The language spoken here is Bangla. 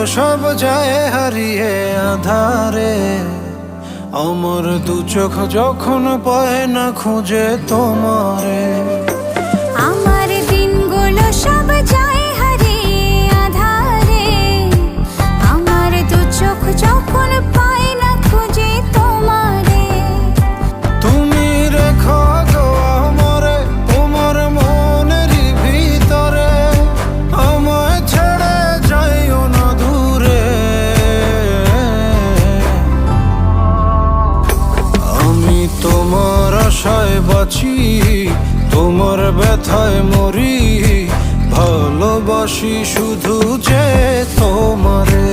সব যায় হারিয়ে আধারে, আমার দু চোখ যখন পায় না খুঁজে তোমারে। আমার দিনগুলো সব যায় হারিয়ে আধারে, আমার দু চোখ যখন পায় না খুঁজে তোমারে। তুমি রেখো গো আমারে তোমার মনেরই ভিতরে, আমায় ছেড়ে যাইও না দূরে। আমি তোমার আশায় বাঁচি, তোমার ব্যথায় মরি, ভালোবাসি শুধু যে তোমারে।